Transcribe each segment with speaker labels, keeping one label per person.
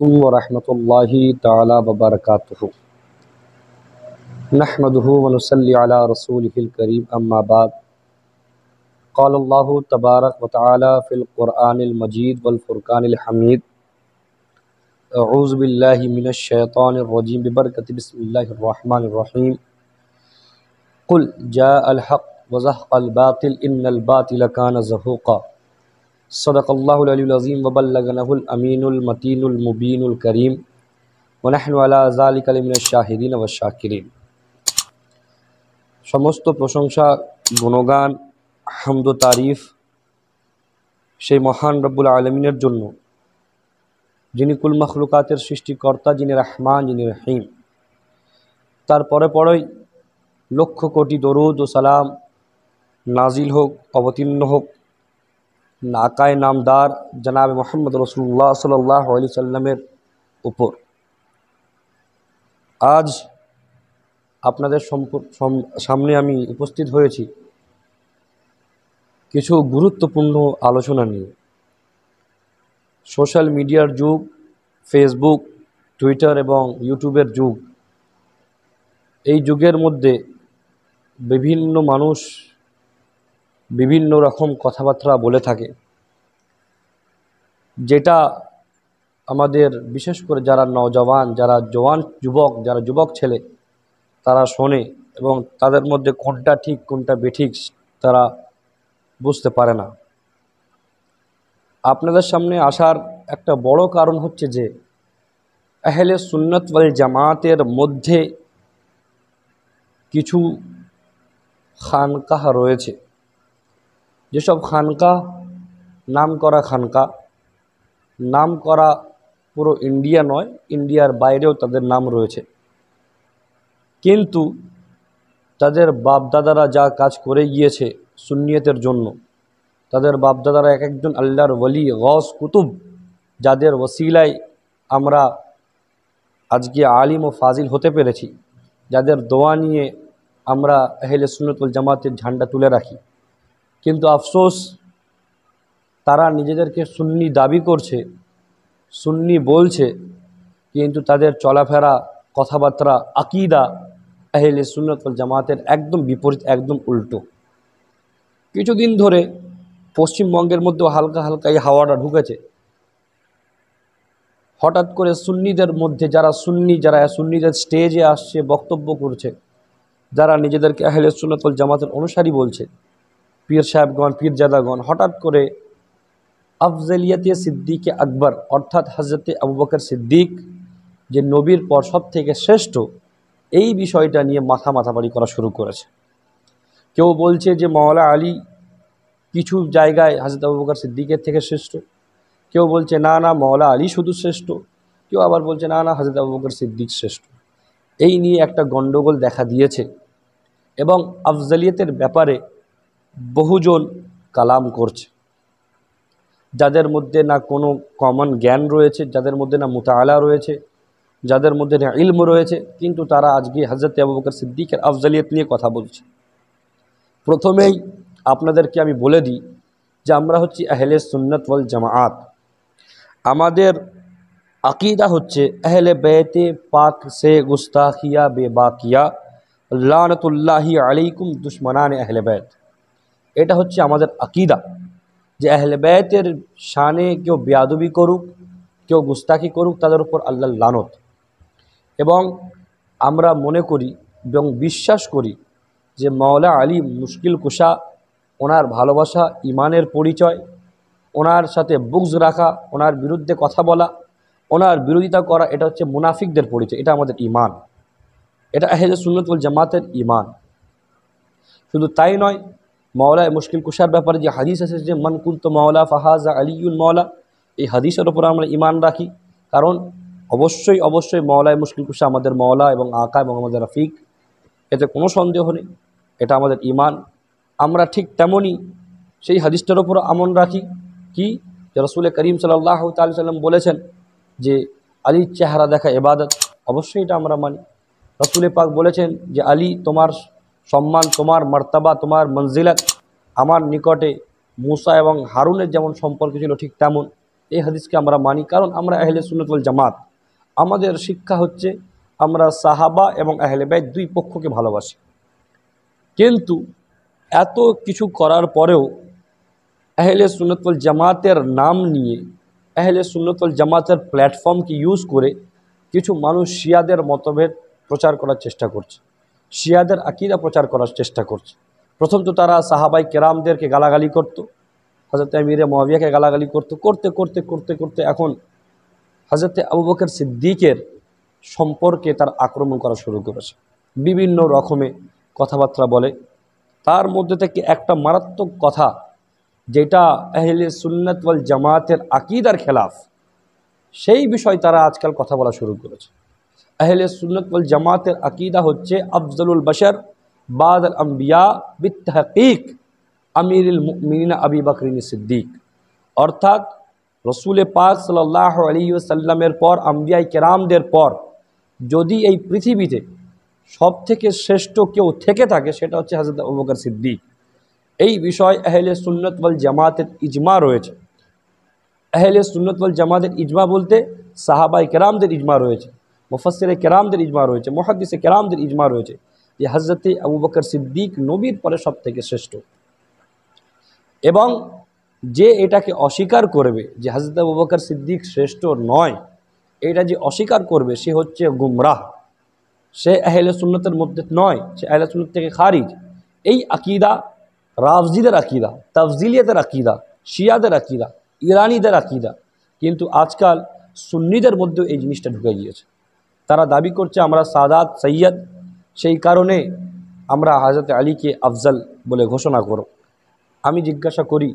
Speaker 1: वरहमतुल्लाहि ताला वबरकातुहु नहमदुहु व नुसल्ली अला रसूलिहिल करीम अम्मा बाद क़ाल अल्लाहु तबारक व तआला फ़िल क़ुरआनिल मजीद वल फ़ुरक़ानिल हमीद अऊज़ु बिल्लाहि मिनश शैतानिर रजीम बिबरकति बिस्मिल्लाहिर रहमानिर रहीम क़ुल जाअल हक़ व ज़हक़ल बातिल इन्नल बातिल कान ज़हूक़ा सदक़ल्लाहुल अलियुल अज़ीम व बल्लगनहुल अमीनुल मतीनुल मुबीनुल करीम व नहनु अला ज़ालिका लमिनश शाहिदीन व शाकिरीन। समस्त प्रशंसा गुणगान हामद व तारीफ সেই মহান রব্বুল আলমিনের জন্য, যিনি কুল মখলুকাতের সৃষ্টিকর্তা, যিনি রহমান, যিনি রহিম। তারপরে পরেই লক্ষ কোটি দরুদ ও সালাম নাজিল হোক, অবতীর্ণ হোক আকায় নামদার জনাব মোহাম্মদ রসুল্লাহ সাল্লাল্লাহু আলাইহি সাল্লামের উপর। আজ আপনাদের সামনে আমি উপস্থিত হয়েছি কিছু গুরুত্বপূর্ণ আলোচনা নিয়ে। সোশ্যাল মিডিয়ার যুগ, ফেসবুক, টুইটার এবং ইউটিউবের যুগ। এই যুগের মধ্যে বিভিন্ন মানুষ বিভিন্ন রকম কথাবার্তা বলে থাকে, যেটা আমাদের বিশেষ করে যারা নওজওয়ান, যারা জওয়ান যুবক, যারা যুবক ছেলে, তারা শোনে এবং তাদের মধ্যে কোনটা ঠিক কোনটা বেঠিক তারা বুঝতে পারে না। আপনাদের সামনে আসার একটা বড় কারণ হচ্ছে যে আহলে সুন্নাত ওয়াল জামাতের মধ্যে কিছু খানকাহ রয়েছে, যেসব খানকা নামকরা খানকা, নাম করা পুরো ইন্ডিয়া নয়, ইন্ডিয়ার বাইরেও তাদের নাম রয়েছে, কিন্তু তাদের বাপদাদারা যা কাজ করে গিয়েছে সুন্নিয়তের জন্য, তাদের বাপদাদারা এক একজন আল্লাহর ওলি, গৌস, কুতুব, যাদের ওসিলায় আমরা আজকে আলিম ও ফাজিল হতে পেরেছি, যাদের দোয়া নিয়ে আমরা আহলে সুন্নাত ওয়াল জামাতের ঝান্ডা তুলে রাখি। কিন্তু আফসোস, তারা নিজেদেরকে সুন্নি দাবি করছে, সুন্নি বলছে, কিন্তু তাদের চলাফেরা, কথাবার্তা, আকিদা আহলে সুন্নাত ওয়াল জামাতের একদম বিপরীত, একদম উল্টো। কিছুদিন ধরে পশ্চিমবঙ্গের মধ্যেও হালকা হালকা এই হাওয়াটা ঢুকেছে। হঠাৎ করে সুন্নিদের মধ্যে যারা সুন্নিদের স্টেজে আসছে, বক্তব্য করছে, যারা নিজেদেরকে আহলে সুন্নাত ওয়াল জামাতের অনুসারী বলছে, পীর সাহেবগণ, পীরজাদাগণ, হঠাৎ করে আফজলিয়াতে সিদ্দিকে আকবর অর্থাৎ হজরতে আবু বকর সিদ্দিক যে নবীর পর সব থেকে শ্রেষ্ঠ, এই বিষয়টা নিয়ে মাথামারি করা শুরু করেছে। কেউ বলছে যে মাওলা আলী কিছু জায়গায় হজরত আবু বকর সিদ্দিকের থেকে শ্রেষ্ঠ, কেউ বলছে না না মাওলা আলী শুধু শ্রেষ্ঠ, কেউ আবার বলছে না না হজরত আবু বকর সিদ্দিক শ্রেষ্ঠ। এই নিয়ে একটা গণ্ডগোল দেখা দিয়েছে এবং আফজলিয়তের ব্যাপারে বহুজন কালাম করছে, যাদের মধ্যে না কোনো কমন জ্ঞান রয়েছে, যাদের মধ্যে না মুতাআলা রয়েছে, যাদের মধ্যে না ইলম রয়েছে, কিন্তু তারা আজকে হজরত আবু বকর সিদ্দিকের আফজলিয়ত নিয়ে কথা বলছে। প্রথমেই আপনাদেরকে আমি বলে দিই যে আমরা হচ্ছি আহলে সুন্নাত ওয়াল জামাআত। আমাদের আকিদা হচ্ছে আহলে বেতে পাক সে গুস্তাখিয়া বেবাকিয়া লানতুল্লাহি আলাইকুম দুশমনান আহলে বেত। এটা হচ্ছে আমাদের আকিদা, যে আহলে বেতের শানে কেউ বেয়াদবি করুক, কেউ গুস্তাখি করুক, তাদের উপর আল্লাহর লানত। এবং আমরা মনে করি এবং বিশ্বাস করি যে মাওলা আলী মুশকিল কুশা, ওনার ভালোবাসা ইমানের পরিচয়, ওনার সাথে বুগজ রাখা, ওনার বিরুদ্ধে কথা বলা, ওনার বিরোধিতা করা, এটা হচ্ছে মুনাফিকদের পরিচয়। এটা আমাদের ইমান, এটা আহলে সুন্নাত ওয়াল জামাতের ইমান। শুধু তাই নয়, মাওলা মুশকিল কুশার ব্যাপারে যে হাদিস আছে যে মান কুনতু মাওলা ফাহাজা আলিউল মাওলা, এই হাদিসের ওপর আমরা ইমান রাখি, কারণ অবশ্যই মাওলায় মুশকিল কুশা আমাদের মাওলা এবং আকা এবং আমাদের রফিক, এতে কোনো সন্দেহ নেই, এটা আমাদের ইমান। আমরা ঠিক তেমনই সেই হাদিসটার ওপর আমল রাখি কি, যে রাসূল করিম সাল্লাল্লাহু তাআলা সাল্লাম বলেছেন যে আলীর চেহারা দেখা ইবাদত, অবশ্যই এটা আমরা মানি। রাসূল পাক বলেছেন যে আলী তোমার সম্মান, তোমার মর্তবা, তোমার মঞ্জিলত আমার নিকটে মুসা এবং হারুনের যেমন সম্পর্ক ছিল ঠিক তেমন, এই হাদিসকে আমরা মানি, কারণ আমরা আহলে সুন্নাত ওয়াল জামাত। আমাদের শিক্ষা হচ্ছে আমরা সাহাবা এবং আহলে বাইত দুই পক্ষকে ভালোবাসি। কিন্তু এত কিছু করার পরেও আহলে সুন্নাত ওয়াল জামাতের নাম নিয়ে, আহলে সুন্নাত ওয়াল জামাতের প্ল্যাটফর্মকে ইউজ করে কিছু মানুষ শিয়াদের মতভেদ প্রচার করার চেষ্টা করছে, শিয়াদের আকীদা প্রচার করার চেষ্টা করছে। প্রথম তো তারা সাহাবাই কেরামদেরকে গালাগালি করত, হযরত আমিরে মুআবিয়াকে গালাগালি করতে করতে করতে করতে করতে এখন হযরত আবু বকর সিদ্দিকের সম্পর্কে তার আক্রমণ করা শুরু করেছে। বিভিন্ন রকমে কথাবার্তা বলে। তার মধ্যে থেকে একটা মারাত্মক কথা যেটা আহলে সুন্নাত ওয়াল জামাতের আকীদার খেলাফ, সেই বিষয় তারা আজকাল কথা বলা শুরু করেছে। আহলে সুন্নাত ওয়াল জামাতের আকীদা হচ্ছে আফজলুল বাশার বাদ আল আম্বিয়া বিত্তাহকিক আমিরুল মুমিনিন আবু বকর সিদ্দিক, অর্থাৎ রসুল পাক সাল্লাল্লাহু আলাইহি ওয়াসাল্লামের পর, আম্বিয়ায়ে কেরামদের পর যদি এই পৃথিবীতে সবথেকে শ্রেষ্ঠ কেউ থেকে থাকে সেটা হচ্ছে হযরত আবু বকর সিদ্দিক। এই বিষয় আহলে সুন্নাত ওয়াল জামাতের ইজমা রয়েছে। আহলে সুন্নাত ওয়াল জামাতের ইজমা বলতে সাহাবায়ে কেরামদের ইজমা রয়েছে, মুফাসসিরে কেরামদের ইজমা রয়েছে, মুহাদ্দিসে কেরামদের ইজমা রয়েছে যে হযরত আবু বকর সিদ্দিক নবীর পরে সবথেকে শ্রেষ্ঠ। এবং যে এটাকে অস্বীকার করবে যে হযরত আবু বকর সিদ্দিক শ্রেষ্ঠ নয়, এটা যে অস্বীকার করবে সে হচ্ছে গুমরাহ, সে আহলে সুন্নতের মধ্যে নয়, সে আহলে সুন্নত থেকে খারিজ। এই আকীদা রাফজিদের আকীদা, তাফজিলিয়াতের আকীদা, শিয়াদের আকীদা, ইরানীদের আকীদা। কিন্তু আজকাল সুন্নিদের মধ্যেও এই জিনিসটা ঢুকে গিয়েছে। তারা দাবি করছে আমরা সাদাত সৈয়দ, সেই কারণে আমরা হযরত আলীকে আফজল বলে ঘোষণা করো। আমি জিজ্ঞাসা করি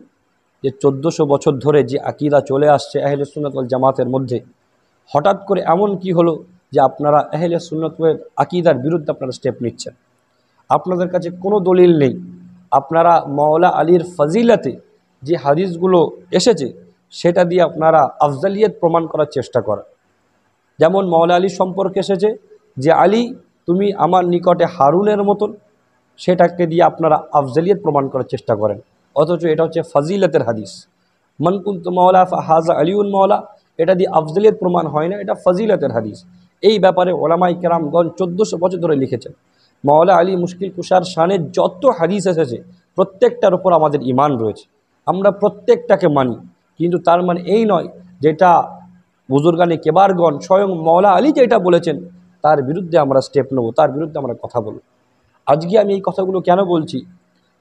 Speaker 1: যে 1400 বছর ধরে যে আকীদা চলে আসছে আহলে সুন্নাত ওয়াল জামাতের মধ্যে, হঠাৎ করে এমন কি হলো যে আপনারা আহলে সুন্নাত ওয়াল আকীদার বিরুদ্ধে আপনারা স্টেপ নিচ্ছেন? আপনাদের কাছে কোনো দলিল নেই। আপনারা মাওলা আলীর ফজিলতে যে হাদিসগুলো এসেছে সেটা দিয়ে আপনারা আফজালিয়ত প্রমাণ করার চেষ্টা করেন। যেমন মাওলা আলী সম্পর্কে এসেছে যে আলী তুমি আমার নিকটে হারুনের মতন, সেটাকে দিয়ে আপনারা আফজালিয়ত প্রমাণ করার চেষ্টা করেন, অথচ এটা হচ্ছে ফজিলতের হাদিস। মান কুনতু মাওলা ফাহাজা আলিউন মাওলা, এটা দিয়ে আফজালিয়ত প্রমাণ হয় না, এটা ফজিলতের হাদিস। এই ব্যাপারে ওলামায়ে কেরামগণ 1400 বছর ধরে লিখেছেন। মাওলা আলী মুশকিল কুশার শানে যত হাদিস এসেছে প্রত্যেকটার উপর আমাদের ঈমান রয়েছে, আমরা প্রত্যেকটাকে মানি। কিন্তু তার মানে এই নয় যেটা বুজুর্গানে কেবারগণ স্বয়ং মাওলা আলী যেটা বলেছেন তার বিরুদ্ধে আমরা স্টেপ নেব, তার বিরুদ্ধে আমরা কথা বলব। আজকে আমি এই কথাগুলো কেন বলছি?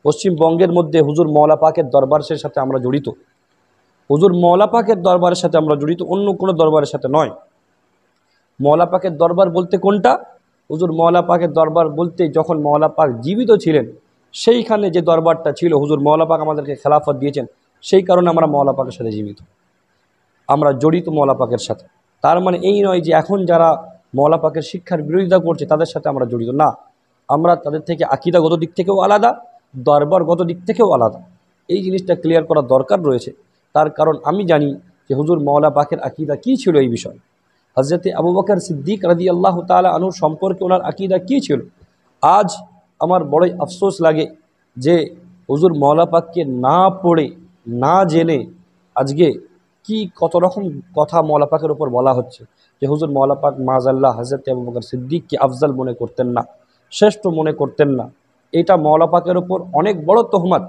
Speaker 1: পশ্চিমবঙ্গের মধ্যে হুজুর মওলা পাকের দরবারের সাথে আমরা জড়িত, হুজুর মওলা পাকের দরবারের সাথে আমরা জড়িত, অন্য কোনো দরবারের সাথে নয়। মওলা পাকের দরবার বলতে কোনটা? হুজুর মওলা পাকের দরবার বলতে যখন মওলা পাক জীবিত ছিলেন সেইখানে যে দরবারটা ছিল, হুজুর মওলা পাক আমাদেরকে খেলাফত দিয়েছেন, সেই কারণে আমরা মওলা পাকের সাথে জীবিত, আমরা জড়িত মওলা পাকের সাথে। তার মানে এই নয় যে এখন যারা মওলা পাকের শিক্ষার বিরোধিতা করছে তাদের সাথে আমরা জড়িত, না। আমরা তাদের থেকে আকীদাগত দিক থেকেও আলাদা, দরবারগত দিক থেকেও আলাদা। এই জিনিসটা ক্লিয়ার করা দরকার রয়েছে। তার কারণ আমি জানি যে হুজুর মওলা পাকের আকীদা কী ছিল এই বিষয়। হযরত আবু বকর সিদ্দিক রাদিয়াল্লাহু তাআলা আনহু সম্পর্কে ওনার আকীদা কী ছিল। আজ আমার বড়ই আফসোস লাগে যে হুজুর মওলা পাককে না পড়ে না জেনে আজকে কি কত রকম কথা মওলা পাকের উপর বলা হচ্ছে যে হুজুর মওলা পাক মাযাল্লাহ হযরত আবু বকর সিদ্দিককে আফজল মনে করতেন না, শ্রেষ্ঠ মনে করতেন না। এটা মওলা পাকের উপর অনেক বড় তোহমত,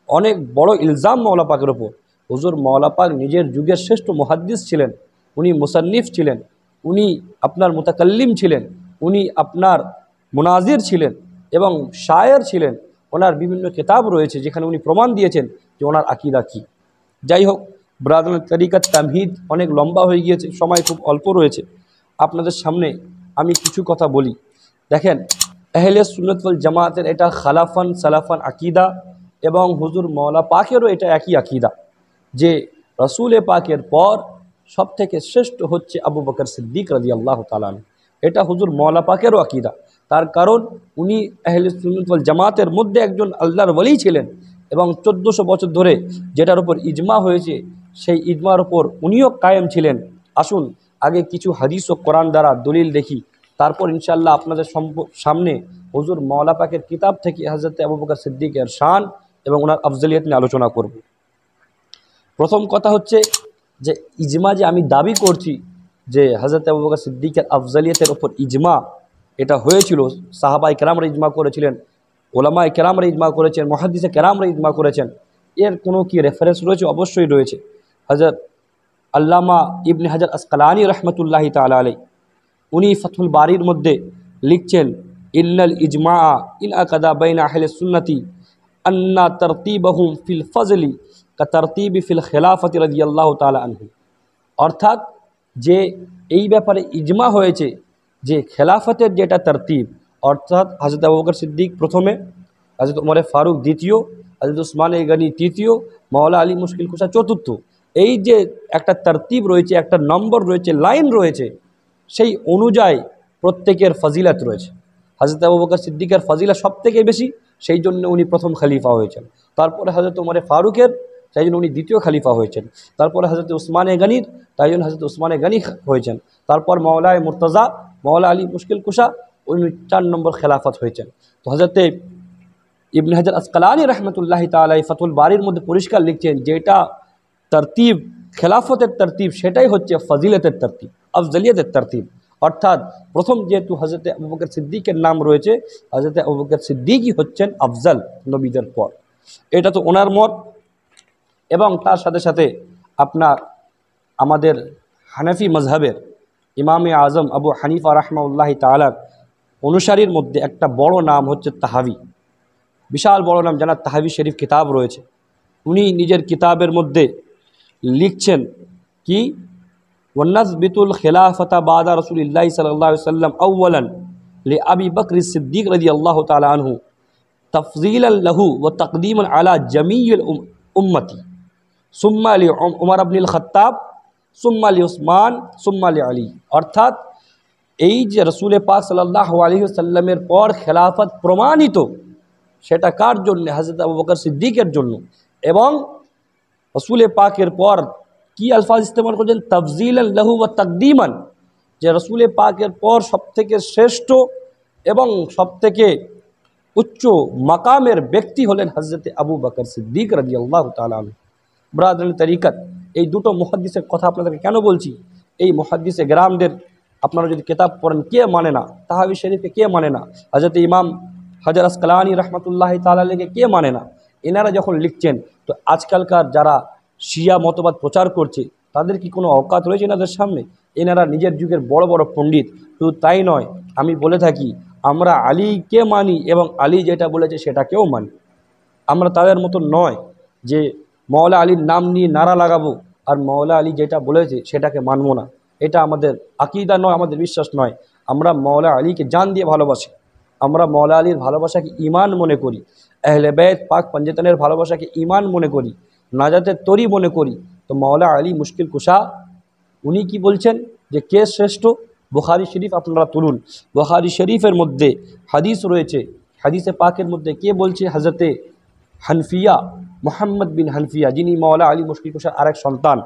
Speaker 1: অনেক বড় ইলজাম মওলা পাকের উপর। হুজুর মওলা পাক নিজের যুগের শ্রেষ্ঠ মুহাদ্দিস ছিলেন, উনি মুসান্নিফ ছিলেন, উনি আপনার মুতাকাল্লিম ছিলেন, উনি আপনার মুনাজির ছিলেন এবং শায়ের ছিলেন। ওনার বিভিন্ন কিতাব রয়েছে যেখানে উনি প্রমাণ দিয়েছেন যে ওনার আকীদা কী। যাই হোক, ব্রাদার তরিকাত তামহিদ অনেক লম্বা হয়ে গিয়েছে, সময় খুব অল্প রয়েছে। আপনাদের সামনে আমি কিছু কথা বলি। দেখেন, আহলে সুন্নাত ওয়াল জামাতের এটা খালাফান সালাফান আকীদা এবং হুজুর মওলা পাকেরও এটা একই আকীদা যে রসুল পাকের পর সবথেকে শ্রেষ্ঠ হচ্ছে আবু বকর সিদ্দিক রাদিয়াল্লাহু তাআলা আনহু। এটা হুজুর মওলা পাকেরও আকীদা। তার কারণ উনি আহলে সুন্নাত ওয়াল জামাতের মধ্যে একজন আল্লাহর ওলি ছিলেন এবং 1400 বছর ধরে যেটার উপর ইজমা হয়েছে সেই ইজমার উপর উনিও কায়েম ছিলেন। আসুন আগে কিছু হাদিস ও কোরআন দ্বারা দলিল দেখি, তারপর ইনশাআল্লাহ আপনাদের সামনে হুজুর মওলা পাকের কিতাব থেকে হযরত আবু বকর সিদ্দিকের শান এবং ওনার আফজলিয়ত নিয়ে আলোচনা করব। প্রথম কথা হচ্ছে যে ইজমা যে আমি দাবি করছি যে হযরত আবু বকর সিদ্দিকের আফজালিয়তের ওপর ইজমা এটা হয়েছিল, সাহাবায়ে কেরামরা ইজমা করেছিলেন, ওলামায়ে কেরামরা ইজমা করেছেন, মুহাদ্দিসে কেরামরা ইজমা করেছেন, এর কোনো কি রেফারেন্স রয়েছে? অবশ্যই রয়েছে। হযরত আল্লামা ইবনে হাজার আসকালানি রহমতুল্লাহি তাআলা আলাইহি উনি ফাতহুল বারির মধ্যে লিখছেন, ইন্নাল ইজমা ইন আকাদা বাইনা আহলে সুন্নতি আন্না তারতিবাহুম ফিল ফজলি কা তারতিবি ফিল খিলাফতি রাদিয়াল্লাহু তাআলা আনহু। অর্থাৎ যে এই ব্যাপারে ইজমা হয়েছে যে খেলাফতের যেটা তরতিব, অর্থাৎ হযরত আবু বকর সিদ্দিক প্রথমে, হযরত ওমর ফারুক দ্বিতীয়, হযরত উসমান গনি তৃতীয়, মাওলা আলী মুশকিল কুশা চতুর্থ, এই যে একটা তরতিব রয়েছে, একটা নম্বর রয়েছে, লাইন রয়েছে, সেই অনুযায়ী প্রত্যেকের ফজিলত রয়েছে। হযরত আবু বকর সিদ্দিকের ফজিলত সবথেকে বেশি, সেই জন্য উনি প্রথম খলিফা হয়েছেন। তারপরে হযরত ওমর ফারুকের, তাই জন্য উনি দ্বিতীয় খলিফা হয়েছেন। তারপরে হযরত উসমানে গনির, তাই জন্য হযরত উসমানে গনি হয়েছেন। তারপর মাওলায় মুর্তজা, মাওলা আলী মুশকিল কুশা, উনি 4 নম্বর খেলাফত হয়েছেন। তো হযরতে ইবনে হাজার আসকালানি রহমতুল্লাহি তাআলা ফাতহুল বারির মধ্যে পরিষ্কার লিখছেন যেটা তরতিব, খেলাফতের তরতিব, সেটাই হচ্ছে ফজিলতের তরতিব, আফজলিয়তের তরতিব। অর্থাৎ প্রথম যেহেতু হযরতে আবু বকর সিদ্দিকের নাম রয়েছে, হযরতে আবু বকর সিদ্দিকই হচ্ছেন আফজল নবীদের পর। এটা তো ওনার মত। এবং তার সাথে সাথে আপনার আমাদের হানাফি মজহাবের ইমামে আজম আবু হানিফা রাহমাতুল্লাহি তাআলার অনুসারীর মধ্যে একটা বড় নাম হচ্ছে তাহাবি, বিশাল বড় নাম, জানা তাহাবি শরীফ কিতাব রয়েছে। উনি নিজের কিতাবের মধ্যে লিখছেন কি, ওয়ানাসবিতুল খিলাফতা বাদা রাসূলিল্লাহি সাল্লাল্লাহু আলাইহি ওয়াসাল্লাম আউওয়ালান লিআবি বকর সিদ্দিক রাদিয়াল্লাহু তাআলা আনহু তাফযীলান লাহু ওয়া তাকদীমান আলা জামিইল উম্মতি সুম্মা লি উমর ইবনুল খাত্তাব সুম্মা লি উসমান সুম্মা লি আলী। অর্থাৎ এই যে রসুল পাক সাল্লাল্লাহু আলাইহি ওয়াসাল্লামের পর খেলাফত প্রমাণিত, সেটা কার জন্য? হযরত আবু বকর সিদ্দিকের জন্য। এবং রসুল পাকের পর কি আলফাজ ইস্তেমাল করছেন? তাফযীলান লাহু ওয়া তাকদীমান, যে রসুল পাকের পর সবথেকে শ্রেষ্ঠ এবং সবথেকে উচ্চ মাকামের ব্যক্তি হলেন হযরত আবু বকর সিদ্দিক রাদিয়াল্লাহু তাআলা আনহু। ব্রাদারান তরিকত, এই দুটো মুহাদ্দিসের কথা আপনাদেরকে কেন বলছি? এই মুহাদ্দিসে গ্রামদের আপনারা যদি কিতাব পড়েন, কে মানে না তাহাবি শরীফকে? কে মানে না হযরত ইমাম হাজার আসকালানি রহমতুল্লাহি তাআলা আলাইহিকে? কে মানে না? এনারা যখন লিখছেন, তো আজকালকার যারা শিয়া মতবাদ প্রচার করছে, তাদের কি কোনো অকাত রয়েছে এনাদের সামনে? এনারা নিজের যুগের বড় বড় পণ্ডিত। শুধু তাই নয়, আমি বলে থাকি আমরা আলীকে মানি এবং আলী যেটা বলেছে সেটাকেও মানি। আমরা তাদের মতো নয় যে মাওলা আলীর নাম নিয়ে নারা লাগাবো আর মাওলা আলী যেটা বলেছে সেটাকে মানবো না। এটা আমাদের আকীদা নয়, আমাদের বিশ্বাস নয়। আমরা মাওলা আলীকে জান দিয়ে ভালোবাসি। আমরা মাওলা আলীর ভালোবাসাকে ঈমান মনে করি, আহলে বাইত পাক পঞ্জতনের ভালোবাসাকে ঈমান মনে করি, নাজাতের তরি মনে করি। তো মাওলা আলী মুশকিল কুশা উনি কি বলছেন যে কে শ্রেষ্ঠ? বুখারী শরীফ আপনারা তুলুন, বুখারী শরীফের মধ্যে হাদিস রয়েছে। হাদিসে পাকের মধ্যে কে বলছে? হযরতে হানফিয়া, মুহাম্মদ বিন হানফিয়া, যিনি মাওলা আলী মুশকিল কুশার আরেক সন্তান।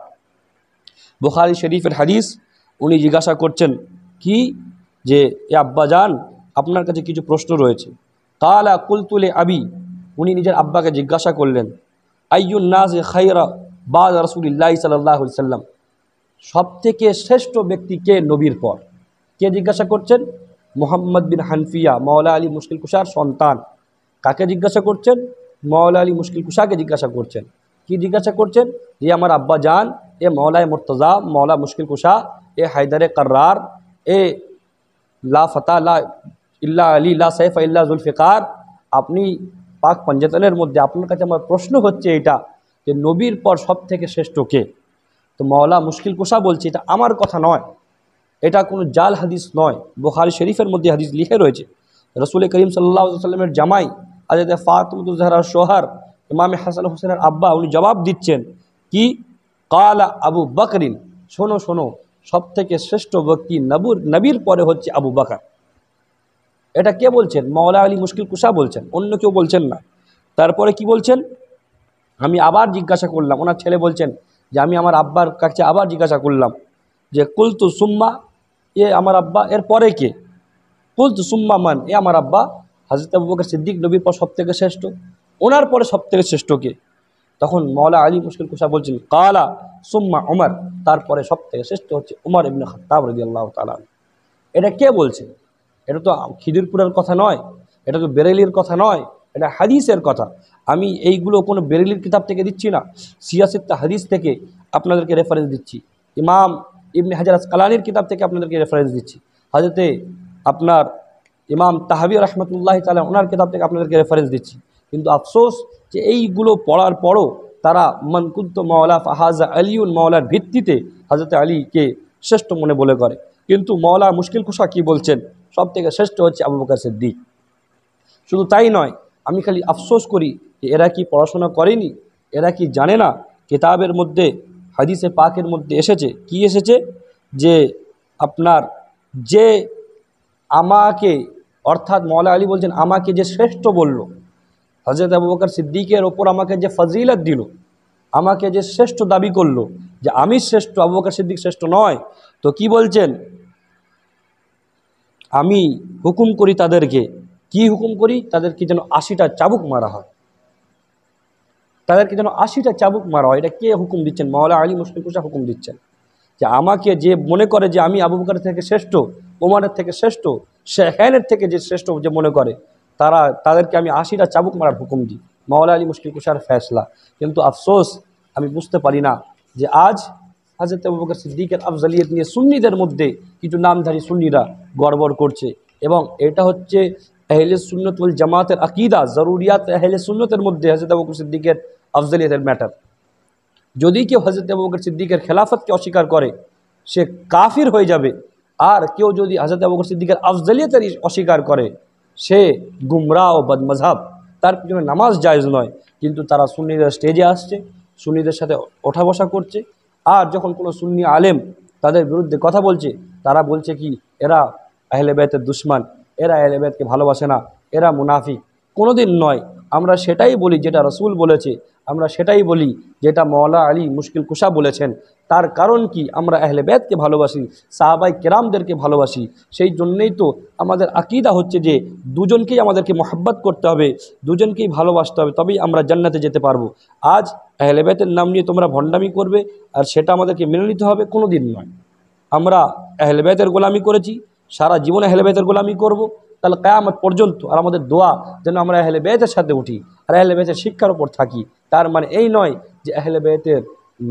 Speaker 1: বুখারী শরীফের হাদিস, উনি জিজ্ঞাসা করছেন কি যে এ আব্বাজান, আপনার কাছে কিছু প্রশ্ন রয়েছে। কালা কুলতু লি আবি, উনি নিজের আব্বাকে জিজ্ঞাসা করলেন, আইয়ুন নাস খায়রা বা'দা রাসূলিল্লাহি সাল্লাল্লাহু আলাইহি ওয়াসাল্লাম, সবথেকে শ্রেষ্ঠ ব্যক্তি কে নবীর পর? কে জিজ্ঞাসা করছেন? মুহাম্মদ বিন হানফিয়া, মাওলা আলী মুশকিল কুশার সন্তান। কাকে জিজ্ঞাসা করছেন? মাওলা আলী মুশকিল কুশাকে জিজ্ঞাসা করছেন। কি জিজ্ঞাসা করছেন? যে আমার আব্বা জান, এ মাওলায় মুর্তজা, মাওলা মুশকিল কুশা, এ হায়দারে কর্রার, এ লা ফতা লা ইল্লা আলী লা সাইফা ইল্লা জুলফিকার, আপনি পাক পঞ্জতনের মধ্যে আপনার কাছে আমার প্রশ্ন হচ্ছে এটা যে নবীর পর সব থেকে শ্রেষ্ঠ কে? তো মাওলা মুশকিল কুশা বলছে এটা আমার কথা নয়, এটা কোনো জাল হাদিস নয়। বুখারী শরীফের মধ্যে হাদিস লিখে রয়েছে। রসুল করিম সাল্লাল্লাহু আলাইহি ওয়াসাল্লামের জামাই হযরত ফাতিমাতুজ জাহরার শোহর ইমাম হাসান হোসেনের আব্বা, উনি জবাব দিচ্ছেন কি, কালা আবু বকরিন, শোনো শোনো, সব থেকে শ্রেষ্ঠ ব্যক্তি নবীর পরে হচ্ছে আবু বকর। এটা কে বলছেন? মাওলা আলী মুশকিল কুশা বলছেন, অন্য কেউ বলছেন না। তারপরে কি বলছেন? আমি আবার জিজ্ঞাসা করলাম, ওনার ছেলে বলছেন যে আমি আমার আব্বার কাছে আবার জিজ্ঞাসা করলাম যে কুলতু সুম্মা, এ আমার আব্বা, এর পরে কে? কুলতু সুম্মা মান, এ আমার আব্বা হযরত আবু বকর সিদ্দিক নবীর পর সবথেকে শ্রেষ্ঠ, ওনার পরে সবথেকে শ্রেষ্ঠ কে? তখন মওলা আলী মুশকিল কুশা বলছেন কালা সুম্মা উমর, তারপরে সব থেকে শ্রেষ্ঠ হচ্ছে উমর ইবনে খাত্তাব রাদিয়াল্লাহু তাআলা। এটা কে বলছে? এটা তো খিদিরপুরের কথা নয়, এটা তো বেরেলির কথা নয়, এটা হাদিসের কথা। আমি এইগুলো কোনো বেরেলির কিতাব থেকে দিচ্ছি না, সিয়াসিত্তা হাদিস থেকে আপনাদেরকে রেফারেন্স দিচ্ছি, ইমাম ইবনে হাজার আসকালানির কিতাব থেকে আপনাদেরকে রেফারেন্স দিচ্ছি, হযরতে আপনার ইমাম তাহাবী রহমতুল্লাহ তাআলা ওনার কিতাব থেকে আপনাদেরকে রেফারেন্স দিচ্ছি। কিন্তু আফসোস যে এইগুলো পড়ার পরও তারা মান কুনতু মাওলা ফাহাজা আলিউন, মাওলার ভিত্তিতে হযরতে আলীকে শ্রেষ্ঠ মনে বলে করে। কিন্তু মওলা মুশকিল কুশা কী বলছেন? সব থেকে শ্রেষ্ঠ হচ্ছে আবু বকর সিদ্দিক। শুধু তাই নয়, আমি খালি আফসোস করি যে এরা কি পড়াশোনা করেনি, এরা কি জানে না কিতাবের মধ্যে হাদিসে পাকের মধ্যে এসেছে, কি এসেছে যে আপনার যে আমাকে, অর্থাৎ মওলা আলী বলছেন আমাকে যে শ্রেষ্ঠ বলল, হযরত আবু বকর সিদ্দিকের ওপর আমাকে যে ফজিলত দিল, আমাকে যে শ্রেষ্ঠ দাবি করলো, যে আমি শ্রেষ্ঠ, আবু বকর সিদ্দিক শ্রেষ্ঠ নয়, তো কি বলছেন? আমি হুকুম করি তাদেরকে, কি হুকুম করি? তাদেরকে যেন ৮০টা চাবুক মারা হয়, তাদেরকে যেন ৮০টা চাবুক মারা হয়। এটা কে হুকুম দিচ্ছেন? মওলা আলী মুশকিল কুশা হুকুম দিচ্ছেন যে আমাকে যে মনে করে যে আমি আবু বকরের থেকে শ্রেষ্ঠ, ওমরের থেকে শ্রেষ্ঠ, শেখানের থেকে যে শ্রেষ্ঠ যে মনে করে, তাদেরকে আমি ৮০টা চাবুক মারার হুকুম দিই। মওলা আলী মুশকিল কুশার ফয়সলা। কিন্তু আফসোস আমি বুঝতে পারি না যে আজ হযরত আবু বকর সিদ্দিকের আফজালিয়ত নিয়ে সুন্নিদের মধ্যে কিছু নামধারী সুন্নিরা গড়বড় করছে, এবং এটা হচ্ছে আহলে সুন্নাত ওয়াল জামাতের আকীদা, জরুরিয়াত আহলে সুন্নতের মধ্যে হযরত আবু বকর সিদ্দিকের আফজালিয়তের ম্যাটার। যদি কেউ হযরত আবু বকর সিদ্দিকের খেলাফতকে অস্বীকার করে সে কাফির হয়ে যাবে, আর কেউ যদি হযরত আবু বকর সিদ্দিকের আফজালিয়তের অস্বীকার করে সে গুমরাহ ও বদমজহাব, তার পিছনে নামাজ জায়েজ নয়। কিন্তু তারা সুন্নিদের স্টেজে আসছে, সুন্নিদের সাথে ওঠা বসা করছে, আর যখন কোনো সুন্নি আলেম তাদের বিরুদ্ধে কথা বলছে, তারা বলছে কি এরা আহলে বাইতের দুশমন, এরা আহলে বাইতকে ভালোবাসে না, এরা মুনাফিক। কোনোদিন নয়, আমরা সেটাই বলি যেটা রাসূল বলেছে, আমরা সেটাই বলি যেটা মওলা আলী মুশকিল কুশা বলেছেন। তার কারণ কি? আমরা আহলে বাইতকে ভালোবাসি, সাহাবায়ে কেরামদেরকে ভালোবাসি। সেই জন্যই তো আমাদের আকীদা হচ্ছে যে দুজনকেই আমাদেরকে মহব্বত করতে হবে, দুজনকেই ভালোবাসতে হবে, তবেই আমরা জান্নাতে যেতে পারবো। আজ আহলে বাইতের নাম নিয়ে তোমরা ভণ্ডামি করবে আর সেটা আমাদেরকে মেনে নিতে হবে, কোনো দিন নয়। আমরা আহলে বাইতের গোলামি করেছি, সারা জীবন আহলে বাইতের গোলামি করব, তাহলে কিয়ামত পর্যন্ত। আর আমাদের দোয়া যেন আমরা আহলে বাইতের সাথে উঠি আর আহলে বাইতের শিক্ষার উপর থাকি। তার মানে এই নয় যে আহলে বাইতের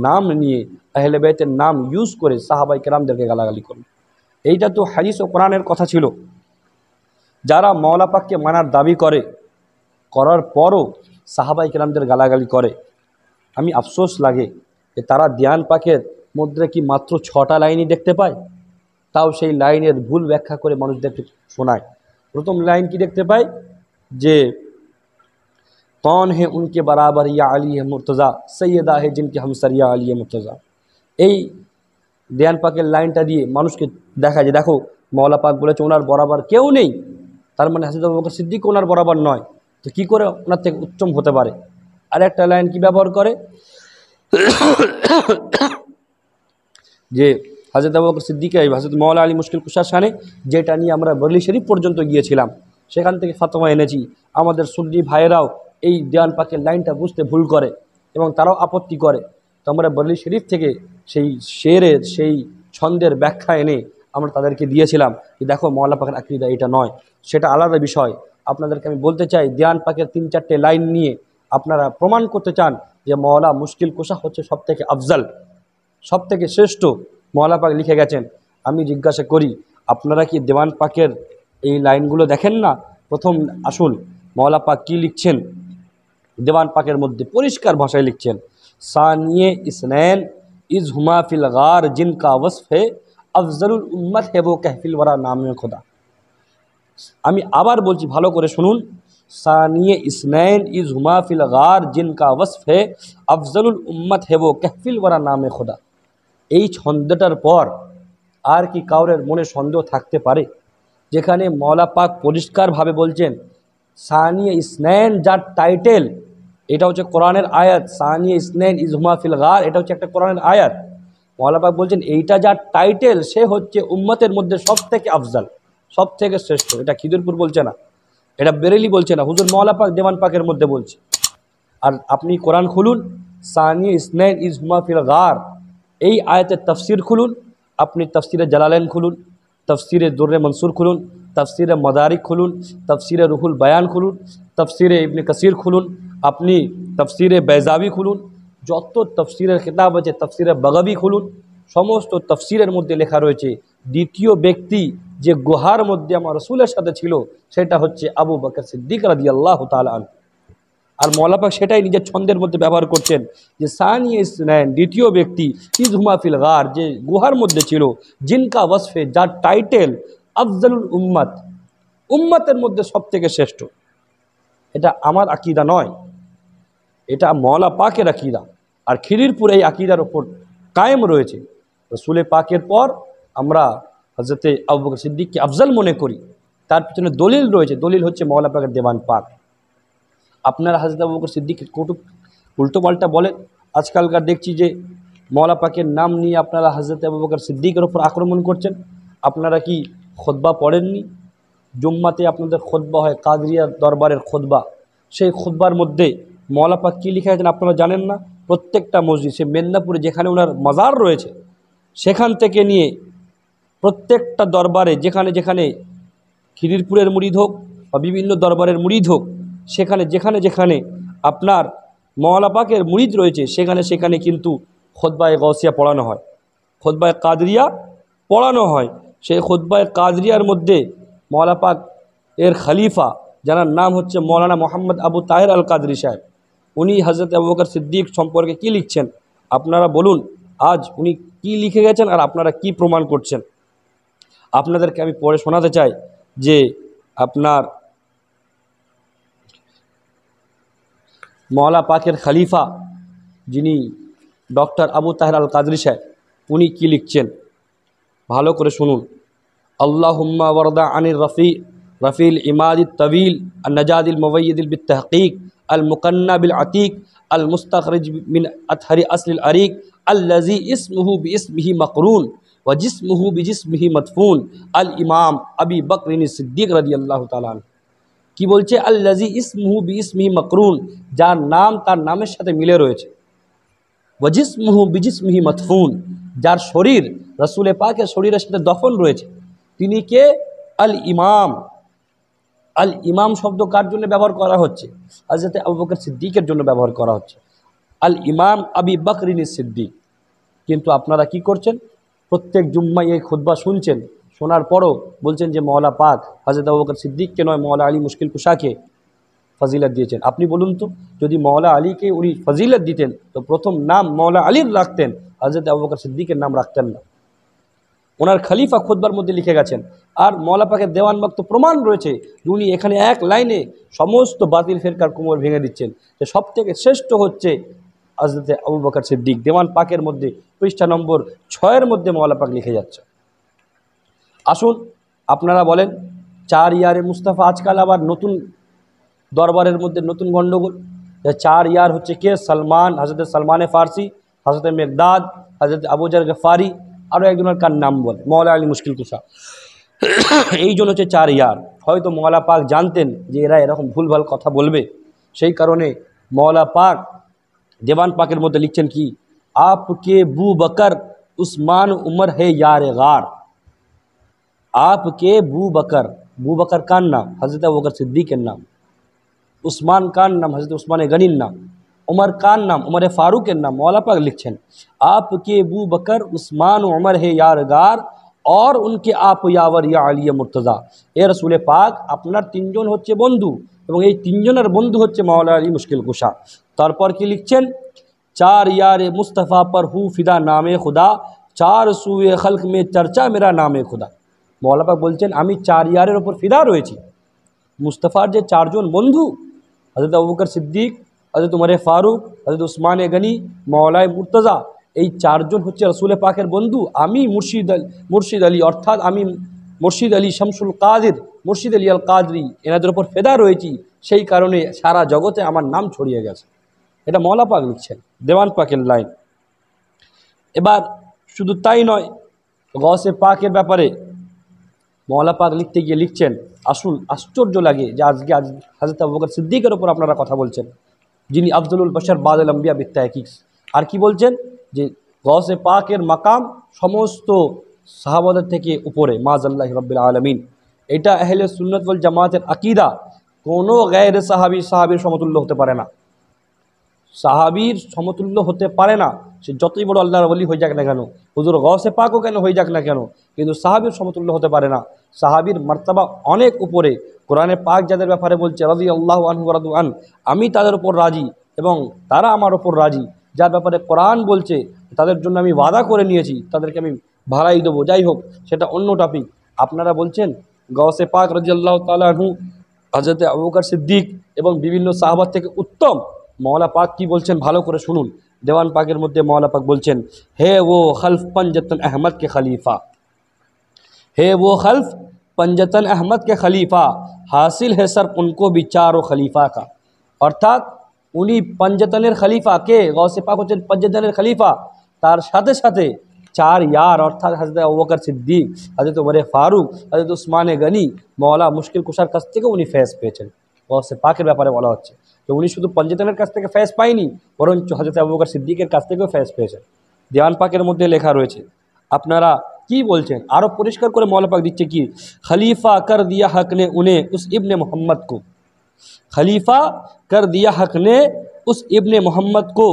Speaker 1: নাম নিয়ে, আহলে বাইতের নাম ইউজ করে সাহাবায়ে কেরামদেরকে গালাগালি করবে। এইটা তো হাদিস ও কোরআনের কথা ছিল। যারা মওলা পাককে মানার দাবি করে, করার পরও সাহাবায়ে কেরামদের গালাগালি করে, আমি আফসোস লাগে যে তারা দিয়ান পাকের মধ্যে কি মাত্র ৬টা লাইনই দেখতে পায়, তাও সেই লাইনের ভুল ব্যাখ্যা করে মানুষদেরকে শোনায়। প্রথম লাইন কি দেখতে পায় যে कौन है उनके बराबर या अली है मुर्तज़ा, सैयदा है जिनके हमसर या अली है मुर्तज़ा। এই দেয়ান পাকের লাইনটা দিয়ে মানুষকে দেখায় যে দেখো মওলা পাক বলেছে ওনার বরাবর কেউ নেই, তার মানে হযরত আবু বকর সিদ্দিক ওনার বরাবর নয়, তো কী করে ওনার থেকে উত্তম হতে পারে? আর একটা লাইন কি ব্যবহার করে যে হযরত আবু বকর সিদ্দিক হযরত মওলা আলী মুশকিল কুশার শানে, যেটা নিয়ে আমরা বরেলি শরীফ পর্যন্ত গিয়েছিলাম, সেখান থেকে ফাতোয়া এনেছি। আমাদের সুন্নি ভাইয়েরাও এই দেয়ান পাকের লাইনটা বুঝতে ভুল করে এবং তারাও আপত্তি করে, তো আমরা বরেলি শরীফ থেকে সেই শেরের, সেই ছন্দের ব্যাখ্যা এনে আমরা তাদেরকে দিয়েছিলাম যে দেখো মওলা পাকের আকীদা এটা নয়, সেটা আলাদা বিষয়। আপনাদেরকে আমি বলতে চাই, দেয়ান পাকের ৩-৪টে লাইন নিয়ে আপনারা প্রমাণ করতে চান যে মওলা মুশকিল কুশা হচ্ছে সবথেকে আফজল, সবথেকে শ্রেষ্ঠ, মওলা পাক লিখে গেছেন। আমি জিজ্ঞাসা করি আপনারা কি দেওয়ান পাকের এই লাইনগুলো দেখেন না? প্রথম আসুন মওলা পাক কী লিখছেন দেওয়ান পাকের মধ্যে, পরিষ্কার ভাষায় লিখছেন, সানিয়ে ইসনैन इज़ हुमा फिल गार जिनका वस्फ है अफजलुल उम्मत है वो कहफिल वरा नामे खुदा। আমি আবার বলছি, ভালো করে শুনুন, सानिए इस्नैन इज़ हुमा फिल गार जिनका वस्फ है अफजलुल उम्मत है वो कहफिल वरा नामे खुदा। এই ছন্দটার পর আর কি কাউরের মনে সন্দেহ থাকতে পারে? যেখানে মওলা পাক পরিষ্কারভাবে বলছেন সানিয়ে ইসনैन, যার টাইটেল, এটা হচ্ছে কোরআনের আয়াত, সানিয়ে ইসনैन ইজ হুমা ফিল গার, এটা হচ্ছে একটা কোরআনের আয়াত। মওলা পাক বলছেন এইটা যার টাইটেল সে হচ্ছে উম্মতের মধ্যে সবথেকে আফজল, সবথেকে শ্রেষ্ঠ। এটা খিদিরপুর বলছে না, এটা বেরেলি বলছে না, হুজুর মওলা পাক দেওয়ান পাকের মধ্যে বলছে। আর আপনি কোরআন খুলুন, সানিয়া ইসনাইন ইজ হুমা ফিল গার, এই আয়াতের তফসির খুলুন, আপনি তফসিরে জালালাইন খুলুন, তফসিরে দুর্রে মনসুর খুলুন, তফসিরে মাদারিক খুলুন, তফসিরে রুহুল বায়ান খুলুন, তফসিরে ইবনে কাসির খুলুন, আপনি তফসিরে বাইজাবি খুলুন, যত তফসিরের কিতাব আছে, তফসিরে বাগাবি খুলুন, সমস্ত তফসিরের মধ্যে লেখা রয়েছে দ্বিতীয় ব্যক্তি যে গুহার মধ্যে আমার রসুলের সাথে ছিল সেটা হচ্ছে আবু বকর সিদ্দিক রাদিয়াল্লাহু তাআলা আনহু। আর মৌলানা পাক সেটাই নিজের ছন্দের মধ্যে ব্যবহার করছেন যে সানিয়া ইসনাইন, দ্বিতীয় ব্যক্তি, ইজ হুমা ফিল গার, যে গুহার মধ্যে ছিল, জিনকা ওয়াসফে, যার টাইটেল আফজালুল উম্মত, উম্মতের মধ্যে সবথেকে শ্রেষ্ঠ। এটা আমার আকীদা নয়, এটা মৌলা পাকের আকীদা। আর খিরিরপুর এই আকীদার ওপর কায়েম রয়েছে। রসুল পাকের পর আমরা হযরতে আবু বকর সিদ্দিককে আফজাল মনে করি, তার পিছনে দলিল রয়েছে, দলিল হচ্ছে মৌলা পাকের দেওয়ান পাক। আপনারা হযরত আবু বকর সিদ্দিকের কটু উল্টোপাল্টা বলেন। আজকালকার দেখছি যে মৌলা পাকের নাম নিয়ে আপনারা হযরত আবু বকর সিদ্দিকের ওপর আক্রমণ করছেন। আপনারা কি খুতবা পড়েননি? জুম্মাতে আপনাদের খুতবা হয়, কাদরিয়া দরবারের খুতবা, সেই খুতবার মধ্যে মৌলা পাক কী লিখে আছেন আপনারা জানেন না? প্রত্যেকটা মসজিদ, সে মেদিনীপুরে যেখানে ওনার মাজার রয়েছে সেখান থেকে নিয়ে প্রত্যেকটা দরবারে, যেখানে যেখানে খিরিরপুরের মুরিদ হোক বা বিভিন্ন দরবারের মুরিদ হোক, সেখানে যেখানে যেখানে আপনার মৌলা পাকের মুরিদ রয়েছে সেখানে সেখানে কিন্তু খুতবায়ে গাউসিয়া পড়ানো হয়, খুতবায়ে কাদরিয়া পড়ানো হয়। সেই খুতবায়ে কাদরিয়ার মধ্যে মৌলা পাক এর খলিফা, যার নাম হচ্ছে মৌলানা মোহাম্মদ আবু তাহের আল কাদরি সাহেব, উনি হযরত আবু বকর সিদ্দিক সম্পর্কে কি লিখছেন আপনারা বলুন। আজ উনি কি লিখে গেছেন আর আপনারা কি প্রমাণ করছেন? আপনাদেরকে আমি পড়ে শোনাতে চাই যে আপনার মৌলা পাকের খলিফা যিনি ডক্টর আবু তাহের আল কাদরি সাহেব, উনি কি লিখছেন ভালো করে শুনুন। আল্লাহুম্মা ওয়ারদা আনির রফিল ইমাদিত তবিল আল নজাদিল মুওয়্য়িদিল বিত্তহকিক আল মুকন্না বিল আতিক আল মুস্তাখরিজ মিন আতহারি আসলিল আরিক আল্লাজি ইসমুহু বিইসমিহি মকরুন व जिस्मुहु बिजिस्मिही मदफून अल इमाम अबी बकर सिद्दीक রাদিয়াল্লাহু তাআলা আনহু। কি বলছে? আল্লাজি ইসমুহু বিইসমিহি মকরুন, যার নাম তার নামের সাথে মিলে রয়েছে, व जिस्मुहु बिजिस्मिही मदफून, যার শরীর রসুল পাকের শরীরের সাথে দফন রয়েছে, তিনি কে? আল ইমাম। আল ইমাম শব্দ কার জন্য ব্যবহার করা হচ্ছে? হযরত আবু বকর সিদ্দিকের জন্য ব্যবহার করা হচ্ছে, আল ইমাম আবি বকর সিদ্দিক। কিন্তু আপনারা কি করছেন? প্রত্যেক জুম্মায় এই খুতবা শুনছেন, শোনার পরও বলছেন যে মৌলা পাক হযরত আবু বকর সিদ্দিককে নয়, মৌলা আলী মুশকিল কুশাকে ফজিলত দিয়েছেন। আপনি বলুন তো, যদি মৌলা আলীকে উনি ফজিলত দিতেন তো প্রথম নাম মৌলা আলীর রাখতেন, হযরত আবু বকর সিদ্দিকের নাম রাখতেন না। ওনার খলিফা খুতবার মধ্যে লিখে গেছেন। আর মৌলা পাকের দেওয়ান বাক্ত প্রমাণ রয়েছে যে উনি এখানে এক লাইনে সমস্ত বাতিল ফেরকার কোমর ভেঙে দিচ্ছেন যে সবথেকে শ্রেষ্ঠ হচ্ছে হযরত আবু বকর সিদ্দিক। দেওয়ান পাকের মধ্যে পৃষ্ঠা নম্বর 6 মধ্যে মৌলা পাক লিখে যাচ্ছে। আসুন আপনারা বলেন, 4 ইয়ারে মুস্তাফা, আজকাল আবার নতুন দরবারের মধ্যে নতুন গণ্ডগোল। 4 ইয়ার হচ্ছে কে? সলমান, হযরত সলমানে ফার্সি, হযরত মেকদাদ, হযরত আবু জার গফারি, আরও একজনের কার নাম বলে মৌলা আলী মুশকিল কুশা। এই জন্য হচ্ছে 4 ইয়ার। হয়তো মৌলা পাক জানতেন যে এরা এরকম ভুলভাল কথা বলবে, সেই কারণে মৌলা পাক দেवान पाकेर मध्य लिखছেন কি? आपके बू बकर उस्मान उमर है यार गार। आपके बू बकर का नाम हज़रत अबू बकर सिद्दीक के नाम, उस्मान का नाम हज़रत उस्मान गनीर नाम, उमर का नाम उमर फारूक के नाम। मौला पाक लिखছেন आपके बू बकर उस्मान उमर है यार गार और उनके आप यावर या अली मुर्तज़ा। ए रसूल पाक আপনার 3 জন হচ্ছে বন্ধু এবং এই 3 জনের বন্ধু হচ্ছে মৌলা আলী মুশকিল কুশা। তারপর কি লিখছেন? 4 यार मुस्तफ़ा पर हूँ फिदा नामे खुदा, 4 सूए खल्क में चर्चा मेरा नामे खुदा। मौला पाक বলছেন আমি 4 ইয়ারের ওপর ফিদা রয়েছি। মুস্তাফার যে 4 জন বন্ধু, হযরত আবু বকর সিদ্দিক, হযরত উমর ফারুক, হযরত উসমান গনি, মৌলায় মুর্তজা, এই 4 জন হচ্ছে রসুল পাকের বন্ধু। আমি মুর্শিদ আলী অর্থাৎ আমি মুর্শিদ আলী শামসুল কাদির, মুর্শিদ আলী আল কাদরি, এনাদের ওপর ফেদা রয়েছি, সেই কারণে সারা জগতে আমার নাম ছড়িয়ে গেছে। এটা মৌলা পাক লিখছেন, দেওয়ান পাকের লাইন। এবার শুধু তাই নয়, গৌসে পাকের ব্যাপারে মৌলা পাক লিখতে গিয়ে লিখছেন, আসুন আশ্চর্য লাগে যে আজ হযরত আবু বকর সিদ্দিকের ওপর আপনারা কথা বলছেন। যিনি আফজলুল বাশার বাদল আম্বিয়া বিত্তাহকিক। আর কি বলছেন যে গৌসে পাকের মাকাম সমস্ত সাহাবাদের থেকে উপরে, মাআযাল্লাহি রাব্বিল আলামিন। এটা আহলে সুন্নাত ওয়াল জামাতের আকীদা। কোনো গায়রে সাহাবীর সমতুল্য হতে পারে না, সাহাবীর সমতুল্য হতে পারে না। সে যতই বড় আল্লাহর ওলি হয়ে যাক না কেন, হুজুর গৌসে পাকও কেন হয়ে যাক না কেন, কিন্তু সাহাবীর সমতুল্য হতে পারে না। সাহাবীর মার্তাবা অনেক উপরে। কোরআনে পাক যাদের ব্যাপারে বলছে রাদিয়াল্লাহু আনহু ওয়া রাদু আন, আমি তাদের উপর রাজি এবং তারা আমার উপর রাজি। যার ব্যাপারে কোরআন বলছে তাদের জন্য আমি ওয়াদা করে নিয়েছি, তাদেরকে আমি ভাড়াই দেবো। যাই হোক, সেটা অন্য টপিক। আপনারা বলছেন গৌসে পাক রাদিয়াল্লাহু তাআলা আনহু, হযরত আবু বকর সিদ্দিক এবং বিভিন্ন সাহাবা থেকে উত্তম। মওলা পাক কি বলছেন ভালো করে শুনুন। দেওয়ান পাকের মধ্যে মওলা পাক বলছেন, হে ও খলফ पंजतन अहमद के खलीफा, है वो खल्फ पंजतन अहमद के खलीफा, हासिल है सर उनको भी चारों खलीफा का। অর্থাৎ উনি पंजतনের খলিফা। কে? গৌসে পাক হচ্ছেন पंजतনের খলিফা। তার সাথে সাথে চার ইয়ার, অর্থাৎ হযরত আবু বকর সিদ্দিক, হযরত ওমর ফারুক, হযরত উসমান গনি, মওলা মুশকিল কুশার কাছ থেকে উনি ফয়েজ পেয়েছেন। গৌসে পাকের ব্যাপারে বলা হচ্ছে যে উনি শুধু पंजतনের কাছ থেকে ফয়েজ পায়নি, বরঞ্চ হযরত আবু বকর সিদ্দিকের কাছ থেকেও ফয়েজ পেয়েছেন। দেওয়ান পাকের মধ্যে লেখা রয়েছে। আপনারা কি বলছেন? আরও পরিষ্কার করে মওলা পাক দিচ্ছে কি, खलीफा कर दिया हक ने उन्हें उस इब्ने मोहम्मद को, खलीफा कर दिया हक ने उस इब्ने मोहम्मद को,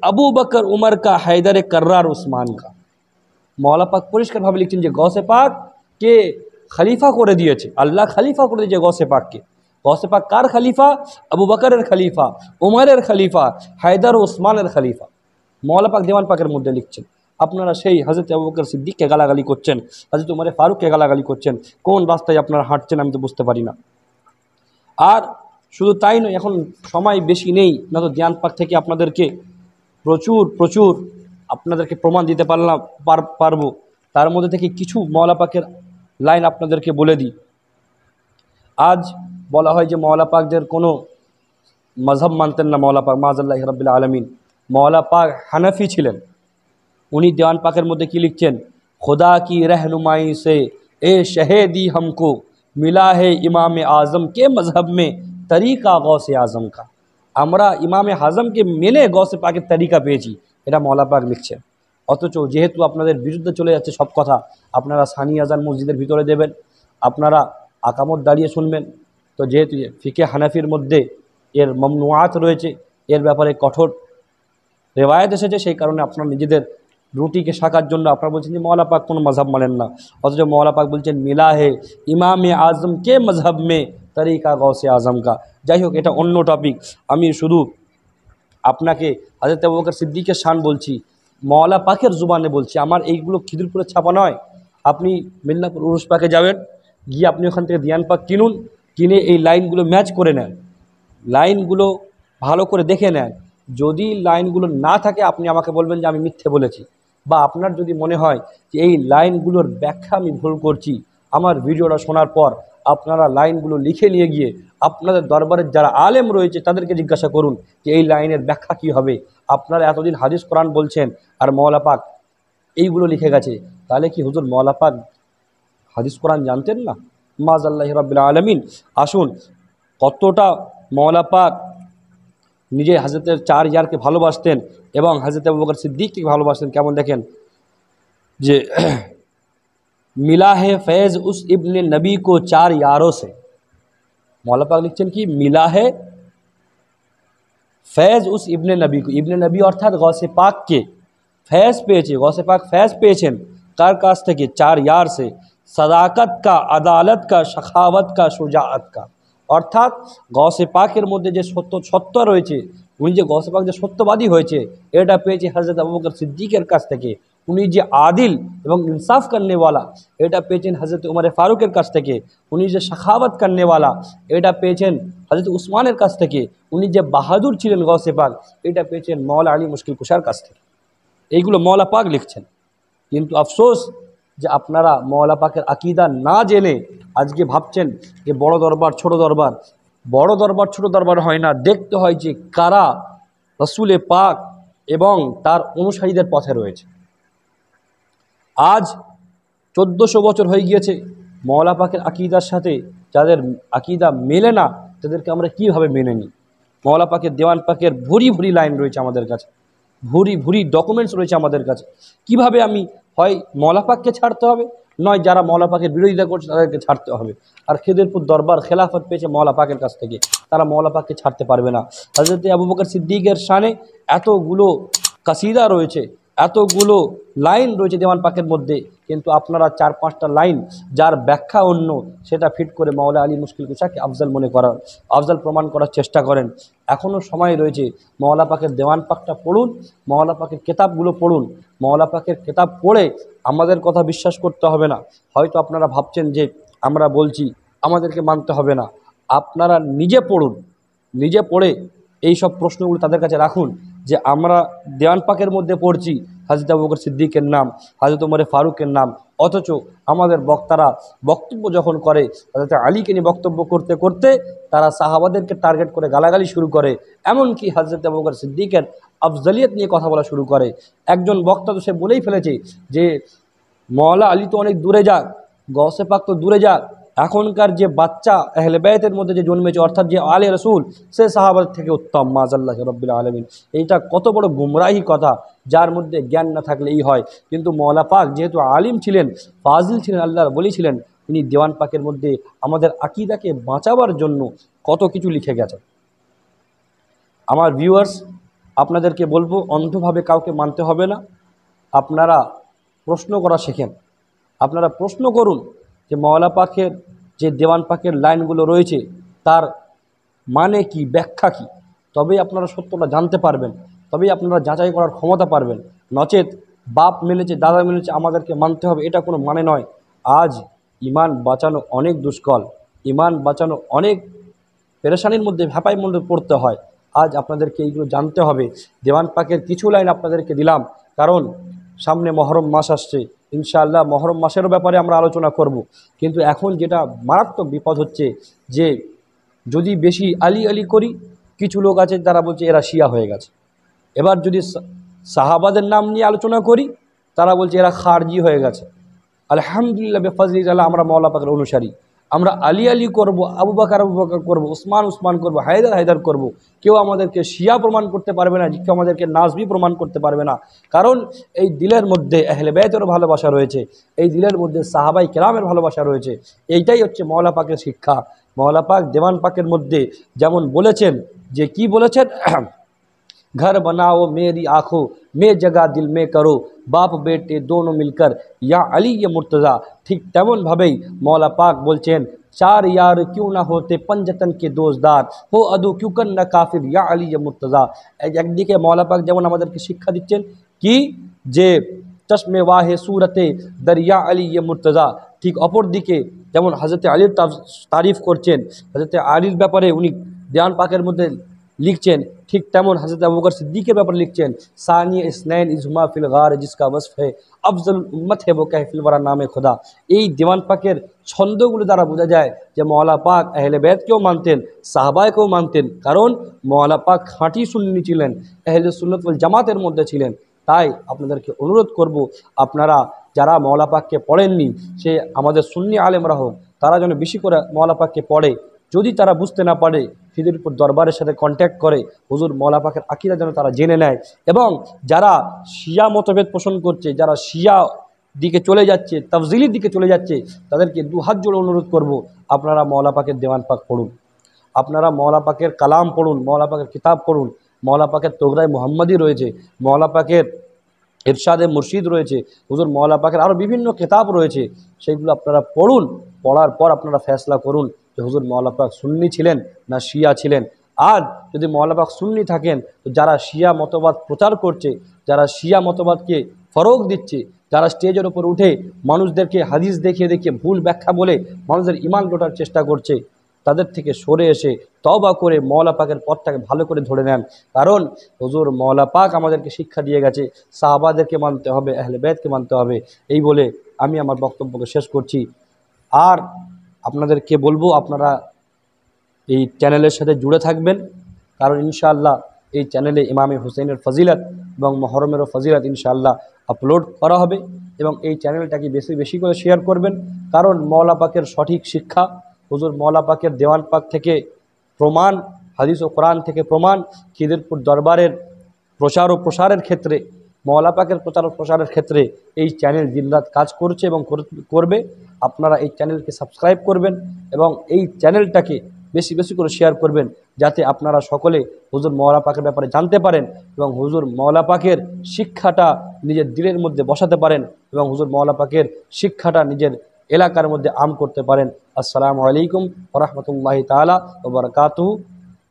Speaker 1: अबू बकर उमर का, हैदर कर्रार उस्मान का। মওলা পাক পরিষ্কারভাবে লিখছেন যে গৌসে পাক কে খলিফা করে দিয়েছে, আল্লাহ খলিফা করে দিয়েছে গৌসে পাককে। গৌসে পাক কার খলিফা? আবু বকরের খলিফা, উমরের খলিফা, হায়দার ও উসমানের খলিফা। মওলা পাক দেওয়ান পাকের মধ্যে লিখছেন। আপনারা সেই হযরত আবু বকর সিদ্দিককে গালাগালি করছেন, হযরত উমর ফারুককে গালাগালি করছেন। কোন রাস্তায় আপনারা হাঁটছেন আমি তো বুঝতে পারি না। আর শুধু তাই নয়, এখন সময় বেশি নেই, না তো দেওয়ান পাক থেকে আপনাদেরকে প্রচুর আপনাদেরকে প্রমাণ দিতে পারবো। তার মধ্যে থেকে কিছু মওলা পাকের লাইন আপনাদেরকে বলে দিই। আজ বলা হয় যে মওলা পাকদের কোনো মজহব মানতেন না মওলা পাক, মাআযাল্লাহি রাব্বিল আলামিন। মওলা পাক হানাফি ছিলেন। উনি দেওয়ান পাকের মধ্যে কি লিখছেন, खुदा की रहनुमाई से ए शहेदी हमको मिला है इमाम आज़म के मज़हब में तरीक़ा गौसे आज़म का। আমরা ইমামে আজমকে মেনে গৌসে পাকের তরিকা পেয়েছি, এটা মওলা পাক লিখছেন। অথচ যেহেতু আপনাদের বিরুদ্ধে চলে যাচ্ছে সব কথা, আপনারা সানি আজান মসজিদের ভিতরে দেবেন, আপনারা আকামত দাঁড়িয়ে শুনবেন। তো যেহেতু ফিকে হানাফির মধ্যে এর মমনুআত রয়েছে, এর ব্যাপারে কঠোর রেওয়ায়ত এসেছে, সেই কারণে আপনারা নিজেদের রুটিকে শাকার জন্য আপনারা বলছেন যে মওলা পাক কোনো মজহব মানেন না। অথচ মওলা পাক বলছেন মিলা হে ইমামে আজম কে মজহব মে তরিকা গৌসে আজম কা। যাই হোক, এটা অন্য টপিক। আমি শুধু আপনাকে হযরত আবু বকর সিদ্দিকের শান বলছি, মওলা পাকের জুবানে বলছি। আমার এইগুলো খিদিরপুরের ছাপা নয়। আপনি মিদনাপুর উরুস পাকে যাবেন, গিয়ে আপনি ওখান থেকে দিয়ান পাক কিনুন, কিনে এই লাইনগুলো ম্যাচ করে নেন, লাইনগুলো ভালো করে দেখে নেন। যদি লাইনগুলো না থাকে আপনি আমাকে বলবেন যে আমি মিথ্যে বলেছি, বা আপনার যদি মনে হয় যে এই লাইনগুলোর ব্যাখ্যা আমি ভুল করছি, আমার ভিডিওটা শোনার পর আপনারা লাইনগুলো লিখে নিয়ে গিয়ে আপনাদের দরবারের যারা আলেম রয়েছে তাদেরকে জিজ্ঞাসা করুন যে এই লাইনের ব্যাখ্যা কী হবে। আপনারা এতদিন হাদিস কোরআন বলছেন আর মওলা পাক এইগুলো লিখে গেছে, তাহলে কি হুজুর মওলা পাক হাদিস কোরআন জানতেন না? মাআযাল্লাহি রাব্বিল আলামিন। আসুন, কতটা মওলা পাক নিজে হযরতের চার ইয়ারকে ভালোবাসতেন এবং হযরত আবু বকর সিদ্দিককে ভালোবাসতেন। কেমন দেখেন যে मिला है फैज़ उस इब्न नबी को चार यारों से। मौला पाक लिखছেন কি, मिला है फैज़ उस इब्न नबी को, इब्न नबी অর্থাৎ গৌসে পাককে फैज़ পেয়েছে, গৌসে পাক फैज़ পেয়েছেন কার কাছ থেকে? চার ইয়ার से, सदाकत का, अदालत का, सखावत का, शुजाअत का। অর্থাৎ গৌসে পাকের মধ্যে যে সত্য রয়েছে, উনি যে গৌসে পাক যে সত্যবাদী হয়েছে, এটা পেয়েছে হযরত আবু বকর সিদ্দিকের কাছ থেকে। উনি যে আদিল এবং ইনসাফ করনেওয়ালা, এটা পেয়েছেন হযরত উমর ফারুকের কাছ থেকে। উনি যে সখাওয়াত করনেওয়ালা, এটা পেয়েছেন হযরত উসমানের কাছ থেকে। উনি যে বাহাদুর ছিলেন গৌসে পাক, এটা পেয়েছেন মওলা আলী মুশকিল কুশার কাছ থেকে। এইগুলো মওলা পাক লিখছেন। কিন্তু আফসোস যে আপনারা মওলা পাকের আকীদা না জেনে আজকে ভাবছেন যে বড় দরবার ছোট দরবার। বড় দরবার ছোট দরবার হয় না, দেখতে হয় যে কারা রসুলে পাক এবং তার অনুসারীদের পথে রয়েছে। আজ 1400 বছর হয়ে গিয়েছে, মওলা পাকের আকীদার সাথে যাদের আকীদা মেলে না তাদেরকে আমরা কীভাবে মেনে নিই? মওলা পাকের দেওয়ান পাকের ভুরি ভুরি লাইন রয়েছে আমাদের কাছে, ভুরি ভুরি ডকুমেন্টস রয়েছে আমাদের কাছে। কিভাবে আমি হয় মওলা পাককে ছাড়তে হবে, নয় যারা মওলা পাকের বিরোধিতা করছে তাদেরকে ছাড়তে হবে। আর খিদিরপুর দরবার খেলাফত পেয়েছে মওলা পাকের কাছ থেকে, তারা মওলা পাককে ছাড়তে পারবে না। হযরত আবু বকর সিদ্দিকের শানে এতগুলো কাসিদা রয়েছে, এতগুলো লাইন রয়েছে দেওয়ান পাকের মধ্যে, কিন্তু আপনারা 4-5টা লাইন যার ব্যাখ্যা অন্য সেটা ফিট করে মাওলা আলী মুশকিল কুশাকে আফজল মনে করার, আফজল প্রমাণ করার চেষ্টা করেন। এখনও সময় রয়েছে, মাওলা পাকের দেওয়ান পাকটা পড়ুন, মাওলা পাকের কেতাবগুলো পড়ুন। মাওলা পাকের কেতাব পড়ে আমাদের কথা বিশ্বাস করতে হবে না। হয়তো আপনারা ভাবছেন যে আমরা বলছি আমাদেরকে মানতে হবে না, আপনারা নিজে পড়ুন, নিজে পড়ে এই সব প্রশ্নগুলো তাদের কাছে রাখুন যে আমরা দেওয়ান পাকের মধ্যে পড়ছি হযরত আবু বকর সিদ্দিকের নাম, হযরত ওমর ফারুকের নাম, অথচ আমাদের বক্তারা বক্তব্য যখন করে হযরত আলীকে নিয়ে বক্তব্য করতে করতে তারা সাহাবাদেরকে টার্গেট করে গালাগালি শুরু করে, এমনকি হযরত আবু বকর সিদ্দিকের আফজলিয়ত নিয়ে কথা বলা শুরু করে। একজন বক্তা তো সে বলেই ফেলেছে যে মওলা আলী তো অনেক দূরে যাক, গৌসে পাক তো দূরে যাক, এখনকার যে বাচ্চা আহলে বাইতের মধ্যে যে জন্মেছে অর্থাৎ যে আলে রসুল সে সাহাবার থেকে উত্তম মাযাল্লাহ রব্বিল আলামিন। এইটা কত বড় গুমরাহি কথা, যার মধ্যে জ্ঞান না থাকলেই হয়। কিন্তু মওলা পাক যেহেতু আলিম ছিলেন, ফাজিল ছিলেন, আল্লাহর বলি ছিলেন, তিনি দেওয়ান পাকের মধ্যে আমাদের আকীদাকে বাঁচাবার জন্য কত কিছু লিখে গেছেন। আমার ভিউয়ার্স, আপনাদেরকে বলবো অন্ধভাবে কাউকে মানতে হবে না। আপনারা প্রশ্ন করা শেখেন, আপনারা প্রশ্ন করুন যে মওলা পাকের যে দেওয়ান পাকের লাইনগুলো রয়েছে তার মানে কি, ব্যাখ্যা কি, তবেই আপনারা সত্যটা জানতে পারবেন, তবেই আপনারা যাচাই করার ক্ষমতা পারবেন। নচেত বাপ মেলেছে দাদা মেলেছে আমাদেরকে মানতে হবে, এটা কোনো মানে নয়। আজ ইমান বাঁচানো অনেক দুষ্কর, ইমান বাঁচানো অনেক পেরেশানির মধ্যে ভ্যাপাইর মধ্যে পড়তে হয়। আজ আপনাদেরকে এইগুলো জানতে হবে। দেওয়ান পাকের কিছু লাইন আপনাদেরকে দিলাম, কারণ সামনে মহরম মাস আসছে, ইনশাআল্লাহ মহরম মাসেরও ব্যাপারে আমরা আলোচনা করব। কিন্তু এখন যেটা মারাত্মক বিপদ হচ্ছে যে যদি বেশি আলী আলী করি, কিছু লোক আছে যারা বলছে এরা শিয়া হয়ে গেছে। এবার যদি সাহাবাদের নাম নিয়ে আলোচনা করি, তারা বলছে এরা খারজি হয়ে গেছে। আলহামদুলিল্লাহ বেফাজলি তাআলা আমরা মওলা পাকের অনুসারী, আমরা আলী আলী করব, আবু বকর করব, উসমান উসমান করব, হায়দার হায়দার করব। কেউ আমাদেরকে শিয়া প্রমাণ করতে পারবে না, কেউ আমাদেরকে নাজবি প্রমাণ করতে পারবে না। কারণ এই দিলের মধ্যে আহলে বাইতের ভালোবাসা রয়েছে, এই দিলের মধ্যে সাহাবাই কেরামের ভালোবাসা রয়েছে। এইটাই হচ্ছে মওলা পাকের শিক্ষা। মওলা পাক দেওয়ান পাকের মধ্যে যেমন বলেছেন, যে কি বলেছেন, घर बनाओ मेरी आँखों में जगह दिल में करो बाप बेटे दोनों मिलकर या अली ये मुर्तज़ा। ठीक तेमन भावेई मौला पाक बोलছেন चार यार क्यों ना होते पंजतन के दोजदार हो अदू क्यों कर ना काफिर या अली ये मुर्तज़ा। একদিকে মौला पाक যেমন আমাদেরকে শিক্ষা দিচ্ছেন কি যে চশমে ওয়াহে सूरते दरिया अली ये मुर्तज़ा, ঠিক অপর দিকে যেমন হযরত আলীর তারিফ করছেন, হযরত আলীর ব্যাপারে উনি দেওয়ান পাকের মধ্যে লিখছেন, ঠিক তেমন হযরত আবু বকর সিদ্দিকের ব্যাপারে লিখছেন সানি ইসনাইন ইজহুমা ফিল গার জিসকা ওয়াসফ है अफजल उम्मत है वो कह फिल वरा नामे खुदा। এই দেওয়ান পাকের ছন্দগুলো দ্বারা বোঝা যায় যে মওলা পাক আহলে বাইতকেও মানতেন, সাহাবাকেও মানতেন, কারণ মওলা পাক খাঁটি সুন্নি ছিলেন, আহলে সুন্নাত ওয়াল জামাতের মধ্যে ছিলেন। তাই আপনাদেরকে অনুরোধ করব, আপনারা যারা মওলা পাককে পড়েননি, সে আমাদের সুন্নি আলেমরা হোক, তারা যেন বেশি করে মওলা পাককে পড়ে। যদি তারা বুঝতে না পারে খিদিরপুর দরবারের সাথে কন্ট্যাক্ট করে, হুজুর মওলা পাকের আকীদা যেন তারা জেনে নেয়। এবং যারা শিয়া মতভেদ পোষণ করছে, যারা শিয়া দিকে চলে যাচ্ছে, তাফজিলির দিকে চলে যাচ্ছে, তাদেরকে দুহাত জোড়ে অনুরোধ করব, আপনারা মওলা পাকের দেওয়ান পাক পড়ুন, আপনারা মওলা পাকের কালাম পড়ুন, মওলা পাকের কিতাব পড়ুন। মওলা পাকের তোগরায় মুহাম্মদী রয়েছে, মওলা পাকের ইরশাদে মুর্শিদ রয়েছে, হুজুর মওলা পাকের আরও বিভিন্ন কিতাব রয়েছে, সেগুলো আপনারা পড়ুন। পড়ার পর আপনারা ফয়সলা করুন যে হুজুর মওলা পাক সুন্নি ছিলেন না শিয়া ছিলেন। আর যদি মওলা পাক সুন্নি থাকেন, তো যারা শিয়া মতবাদ প্রচার করছে, যারা শিয়া মতবাদকে ফরোগ দিচ্ছে, যারা স্টেজের ওপর উঠে মানুষদেরকে হাদিস দেখিয়ে দেখিয়ে ভুল ব্যাখ্যা বলে মানুষদের ইমান লোটার চেষ্টা করছে, তাদের থেকে সরে এসে তওবা করে মওলা পাকের পথটাকে ভালো করে ধরে নেন। কারণ হুজুর মওলা পাক আমাদেরকে শিক্ষা দিয়ে গেছে সাহাবাদেরকে মানতে হবে, আহলে বাইতকে মানতে হবে। এই বলে আমি আমার বক্তব্যকে শেষ করছি। আর আপনাদেরকে বলবো, আপনারা এই চ্যানেলের সাথে জুড়ে থাকবেন, কারণ ইনশাআল্লাহ এই চ্যানেলে ইমামে হুসেনের ফজিলত এবং মহরমেরও ফজিলত ইনশাআল্লাহ আপলোড করা হবে। এবং এই চ্যানেলটাকে বেশি বেশি করে শেয়ার করবেন, কারণ মওলা পাকের সঠিক শিক্ষা, হুজুর মওলা পাকের দেওয়ান পাক থেকে প্রমাণ, হাদিস ও কোরআন থেকে প্রমাণ খিদিরপুর দরবারের প্রচার ও প্রসারের ক্ষেত্রে, মওলা পাকের প্রচার ও প্রসারের ক্ষেত্রে এই চ্যানেল দিনরাত কাজ করছে এবং করবে। আপনারা এই চ্যানেলকে সাবস্ক্রাইব করবেন এবং এই চ্যানেলটাকে বেশি বেশি করে শেয়ার করবেন, যাতে আপনারা সকলে হুজুর মওলা পাকের ব্যাপারে জানতে পারেন এবং হুজুর মওলা পাকের শিক্ষাটা নিজের দিলের মধ্যে বসাতে পারেন এবং হুজুর মওলা পাকের শিক্ষাটা নিজের এলাকার মধ্যে আম করতে পারেন। আসসালামু আলাইকুম ওয়া রাহমাতুল্লাহি তাআলা ওয়া বারাকাতুহু।